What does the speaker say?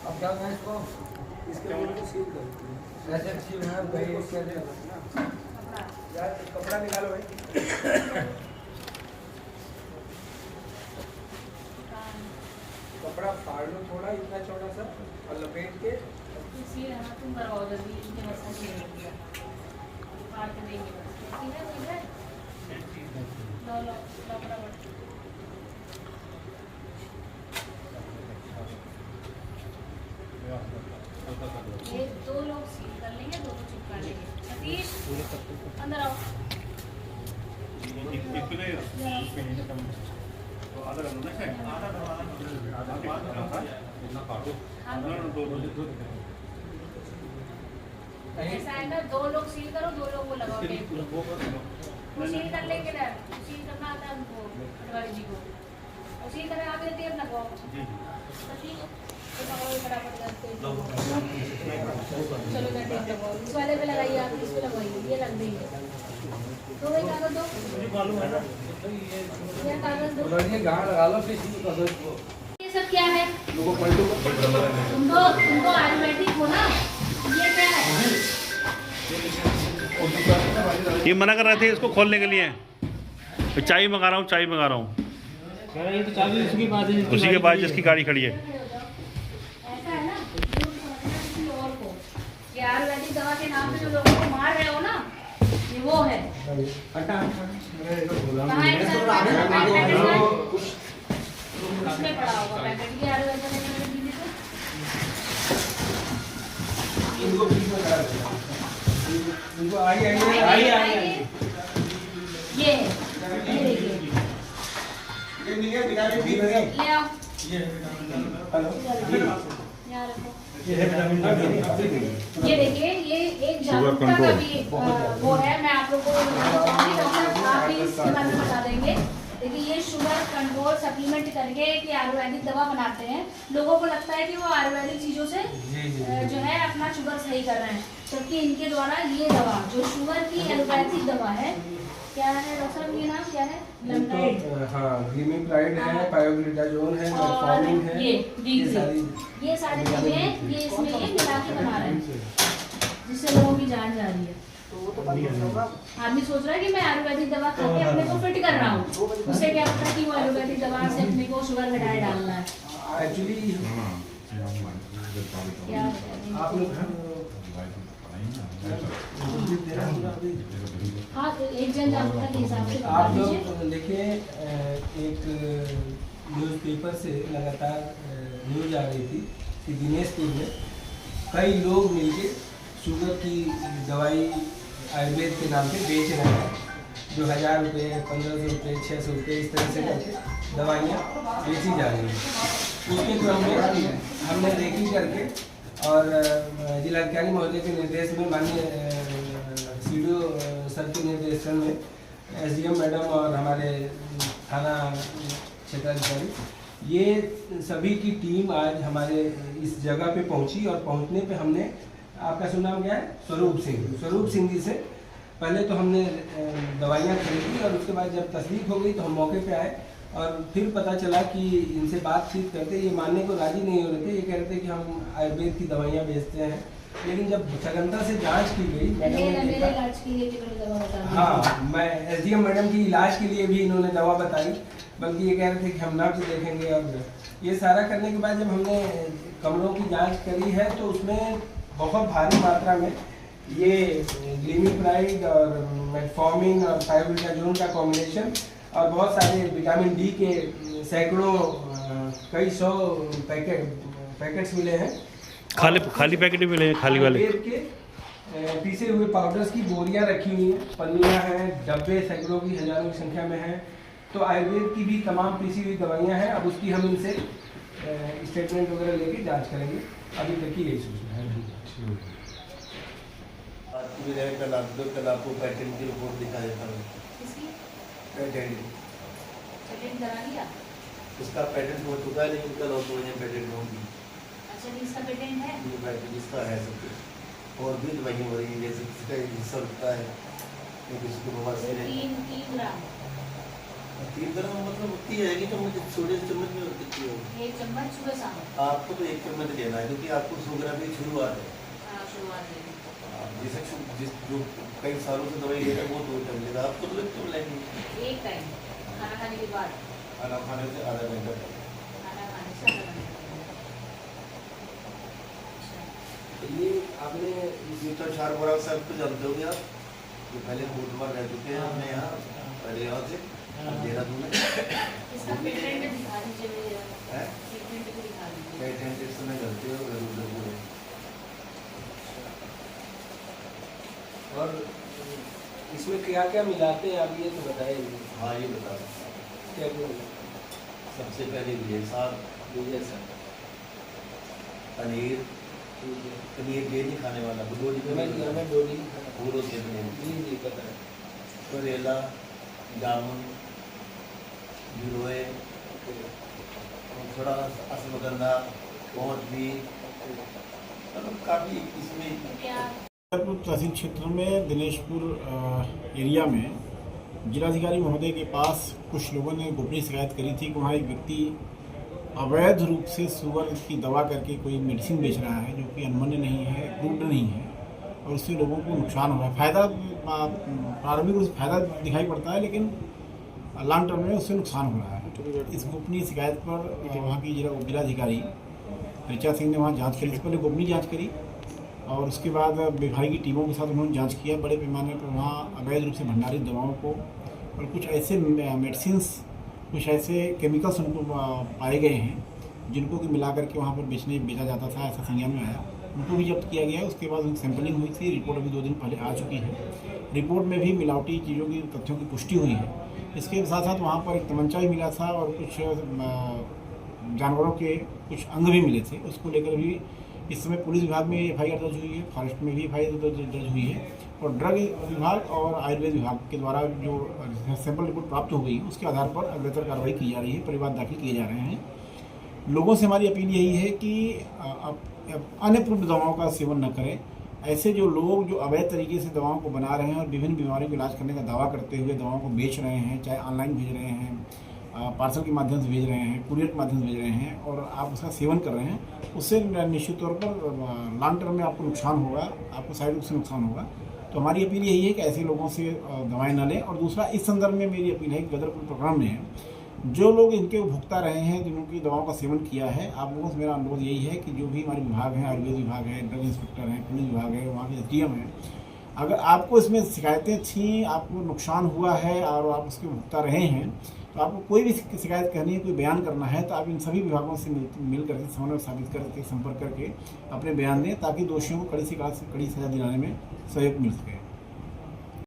अब क्या मैं इसको इसके ऊपर को सील कर ऐसे सील है भाई इसके लिए यार कपड़ा निकालो भाई कपड़ा फाड़ लो थोड़ा इतना चौड़ा सा और लपेट के सील है ना तुम करवाओ जल्दी इनके मसाला नहीं है फाड़ के देंगे ठीक है लो लो कपड़ा ये दो लोग सील कर लेंगे, दो चिपका लेंगे। सतीश अंदर आओ। ऐसा है ना, दो लोग सील करो, दो लोग वो लगाओ टेप। वो सील कर लेंगे ना, सील करना आता है उनको पटवारी जी को। और सील करने आगे टेप लगाओ। सतीश चलो इस वाले पे लगाइए, आप इस पे लगवाइए, ये रख देंगे। तो वही कागज दो, ये कागज दो, ये गांड लगा लो फिर इसको कर दो इसको। ये सब क्या है? लोगों पलटो तुमको आयुर्वेदिक हो ना, ये क्या है? ये मना कर रहे थे इसको खोलने के लिए। चाय मंगा रहा हूँ, चाय मंगा रहा हूँ। ये तो चाबी उसी के पास जिसकी गाड़ी खड़ी है। आयुर्वेदिक दवा के नाम से जो लोगों को मार रहे हो ना, ये वो है। उसमें पड़ा होगा पैकेट, ये आयुर्वेदिक ये ले आओ, ये देखिए, ये एक जागरूकता का भी वो है। मैं आप लोगों को डॉक्टर आप भी इसके बारे में बता देंगे। देखिए, ये शुगर कंट्रोल सप्लीमेंट करके कि आयुर्वेदिक दवा बनाते हैं। लोगों को लगता है कि वो आयुर्वेदिक चीज़ों से जो है अपना शुगर सही कर रहे हैं, जबकि इनके द्वारा ये दवा जो शुगर की एलोपैथिक दवा है, क्या है डॉक्टर साहब, ये नाम क्या है? हाँ, ग्लिमिप्राइड है, पायोग्लिटाजोन है, मेटफॉर्मिन है, ये सारी चीजें ये इसमें ये मिला के बना रहे हैं, जिससे लोगों की जान जा रही है। आदमी सोच रहा है कि मैं आयुर्वेदिक दवा खा के अपने को फिट कर रहा हूँ, उससे क्या पता कि वो आयुर्वेदिक दवा से अपने को शुगर घटाए डालना है। एक्चुअली आप लोग हाँ, तो एक जन जागरूकता के हिसाब से आप लोग देखिए, एक न्यूज़पेपर से लगातार न्यूज आ रही थी कि दिनेशपुर में कई लोग मिलके शुगर की दवाई आयुर्वेद के नाम पे बेच रहे हैं, जो 1000 रुपये, 1500 रुपये, 600 रुपये इस तरह से करके दवाइयाँ बेची जा रही हैं। उसके क्रम में हमने रेकी करके और जिलाधिकारी महोदय के निर्देश में, माननीय सीडीओ सर के निर्देशन में, एसडीएम मैडम और हमारे थाना क्षेत्राधिकारी, ये सभी की टीम आज हमारे इस जगह पे पहुंची। और पहुंचने पे हमने, आपका शुभ नाम क्या है? स्वरूप सिंह जी से पहले तो हमने दवाइयाँ खरीदी, और उसके बाद जब तस्दीक हो गई तो हम मौके पे आए और फिर पता चला कि इनसे बातचीत करते ये मानने को राजी नहीं हो रहे थे। ये कह रहे थे कि हम आयुर्वेद की दवाइयाँ बेचते हैं, लेकिन जब सघनता से जांच की गई, हाँ, मैं एसडीएम मैडम की इलाज के लिए भी इन्होंने दवा बताई, बल्कि ये कह रहे थे कि हम नब्ज देखेंगे। और ये सारा करने के बाद जब हमने कमरों की जांच करी है तो उसमें बहुत भारी मात्रा में ये ग्लिमिप्राइड और मेटफॉर्मिन और पायोग्लिटाजोन का कॉम्बिनेशन और बहुत सारे विटामिन डी के सैकड़ों कई सौ पैकेट्स मिले हैं। खाली पैकेट भी मिले हैं, खाली वाले के पीसे हुए पाउडर्स की बोरियां रखी हुई हैं, पन्नियां हैं, डब्बे सैकड़ों की हज़ारों की संख्या में हैं। तो आयुर्वेद की भी तमाम पीसी हुई दवाइयां हैं। अब उसकी हम इनसे स्टेटमेंट वगैरह लेके जांच करेंगे। अभी तक की यही सूचना है। कल आपको पैटर्न की रिपोर्ट दिखा देता हूँ। पैटर्न करा लिया। उसका पैटर्न हो चुका है, लेकिन कल और पैटर्न होगी। अच्छा, इसका पेटेंट है? पैटर्न इसका है सब कुछ। और भी दवाइयाँ हो रही हैं, जैसे किसी का हिस्सा लगता है, किसी को बवासीर है। 3 ग्राम 3 ग्राम मतलब होती है कि चम्मच, छोटे चम्मच में होती है। 1 चम्मच सुबह शाम। आपको तो 1 चम्मच लेना है, क्योंकि आपको शुगर अभी शुरुआत है। हाँ, शुरुआत है। जिस जो कई सालों से दवाई लेगा वो 2 टाइम लेगा, आपको तो 1 टाइम लेंगे। 1 टाइम खाना खाने के बाद। खाना खाने से आधा घंटा तक। खाना खाने से आधा घंटा। ये आपने ये तो चार बोरा साहब को जानते होंगे आप, जो पहले बुधवार रह चुके हैं हमने यहाँ, पहले यहाँ से देहरादून में। इसका पेटेंट दिखा दीजिए मुझे। है पेटेंट को दिखा दीजिए। पेटेंट इस समय गलती हो उधर पूरे। और इसमें क्या क्या मिलाते हैं आप ये तो बताइए। हाँ, ये बता सकता हूँ। क्या क्या सबसे पहले ये साग, मिलाते हैं? पनीर। पनीर डेली खाने वाला, डोली हमें डोली पूरों के पनीर, जी पता है। करेला, जामुन, गिरोए, थोड़ा अश्वगंधा, पहुँच भी, मतलब काफ़ी इसमें। क्या तहसील क्षेत्र में दिनेशपुर एरिया में जिलाधिकारी महोदय के पास कुछ लोगों ने गोपनीय शिकायत करी थी कि वहाँ एक व्यक्ति अवैध रूप से शुगर की दवा करके कोई मेडिसिन बेच रहा है, जो कि अनमन्य नहीं है, अप्रूव्ड नहीं है, और उससे लोगों को नुकसान हो रहा है। फ़ायदा प्रारंभिक रूप से फ़ायदा दिखाई पड़ता है, लेकिन लॉन्ग टर्म में उससे नुकसान हो रहा है। इस गोपनीय शिकायत पर वहाँ की जिलाधिकारी ऋचा सिंह ने वहाँ जाँच करी। पहले गोपनीय जाँच करी और उसके बाद विभागीय टीमों के साथ उन्होंने जांच किया। बड़े पैमाने पर वहाँ अवैध रूप से भंडारित दवाओं को और कुछ ऐसे मेडिसिन्स, कुछ ऐसे केमिकल्स उनको पाए गए हैं जिनको कि मिला करके वहाँ पर बेचा जाता था, ऐसा संज्ञान में आया। उनको भी जब्त किया गया। उसके बाद उनकी सैंपलिंग हुई थी। रिपोर्ट अभी 2 दिन पहले आ चुकी है। रिपोर्ट में भी मिलावटी चीज़ों की, तथ्यों की पुष्टि हुई है। इसके साथ साथ वहाँ पर एक तमंचा भी मिला था और कुछ जानवरों के कुछ अंग भी मिले थे। उसको लेकर भी इस समय पुलिस विभाग में FIR दर्ज हुई है, फॉरेस्ट में भी FIR दर्ज हुई है, और ड्रग विभाग और आयुर्वेद विभाग के द्वारा जो सैंपल रिपोर्ट प्राप्त हो गई उसके आधार पर अग्रतर कार्रवाई की जा रही है, परिवाद दाखिल किए जा रहे हैं। लोगों से हमारी अपील यही है कि अनअप्रूव्ड दवाओं का सेवन न करें। ऐसे जो लोग जो अवैध तरीके से दवाओं को बना रहे हैं और विभिन्न बीमारियों का इलाज करने का दावा करते हुए दवाओं को बेच रहे हैं, चाहे ऑनलाइन भेज रहे हैं, पार्सल के माध्यम से भेज रहे हैं, कुरियर के माध्यम से भेज रहे हैं, और आप उसका सेवन कर रहे हैं, उससे निश्चित तौर पर लॉन्ग टर्म में आपको नुकसान होगा, आपको साइड इफेक्ट से नुकसान होगा। तो हमारी अपील यही है कि ऐसे लोगों से दवाएं न लें। और दूसरा, इस संदर्भ में मेरी अपील है कि गदरपुर प्रकरण में जो लोग इनके भुगता रहे हैं, जिनकी दवाओं का सेवन किया है, आप लोगों से मेरा अनुरोध यही है कि जो भी हमारे विभाग हैं, आयुर्वेद विभाग है, ड्रग इंस्पेक्टर हैं, पुलिस विभाग है, वहाँ के SDM हैं, अगर आपको इसमें शिकायतें थीं, आपको नुकसान हुआ है और आप उसके भुगता रहे हैं, तो आपको कोई भी शिकायत करनी है, कोई बयान करना है, तो आप इन सभी विभागों से मिल करके समन्वय साबित करके संपर्क करके अपने बयान दें, ताकि दोषियों को कड़ी से कड़ी सजा दिलाने में सहयोग मिल सके।